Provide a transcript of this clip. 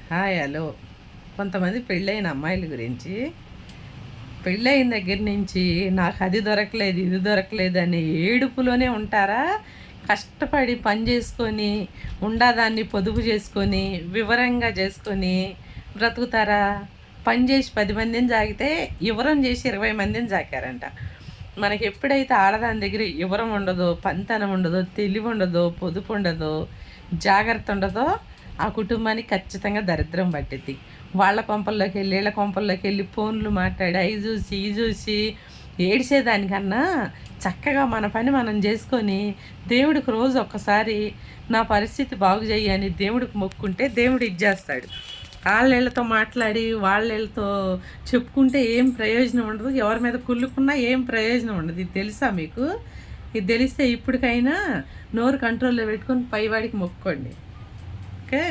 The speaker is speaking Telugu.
Hi hello. కొంతమంది పెళ్ళైన అమ్మాయిల గురించి, పెళ్ళైన దగ్గర నుంచి నాకు అది దొరకలేదు ఇది దొరకలేదు అనే ఏడుపులోనే ఉంటారా, కష్టపడి పని చేసుకొని ఉండదాన్ని పొదుపు చేసుకొని వివరంగా చేసుకొని బ్రతుకుతారా? పని చేసి 10 మందిని జాగితే వివరం చేసి 20 మందిని జాకారంట. మనకి ఎప్పుడైతే ఆడదాని దగ్గర వివరం ఉండదో, పంతనం ఉండదో, తెలివి ఉండదో, పొదుపు ఉండదో, జాగ్రత్త ఉండదో, ఆ కుటుంబానికి ఖచ్చితంగా దరిద్రం పట్టిద్ది. వాళ్ళ కొంపల్లోకి వెళ్ళి వీళ్ళ కొంపల్లోకి వెళ్ళి ఫోన్లు మాట్లాడి అవి చూసి ఇవి చూసి ఏడిసేదానికన్నా చక్కగా మన పని మనం చేసుకొని దేవుడికి రోజు ఒక్కసారి నా పరిస్థితి బాగు చేయని దేవుడికి మొక్కుంటే దేవుడు ఇచ్చేస్తాడు. వాళ్ళతో మాట్లాడి వాళ్ళతో చెప్పుకుంటే ఏం ప్రయోజనం ఉండదు, ఎవరి మీద కుళ్ళుకున్నా ఏం ప్రయోజనం ఉండదు. ఇది తెలుసా మీకు? ఇది తెలిస్తే ఇప్పటికైనా నోరు కంట్రోల్లో పెట్టుకొని పైవాడికి మొక్కుకోండి. ఓకే.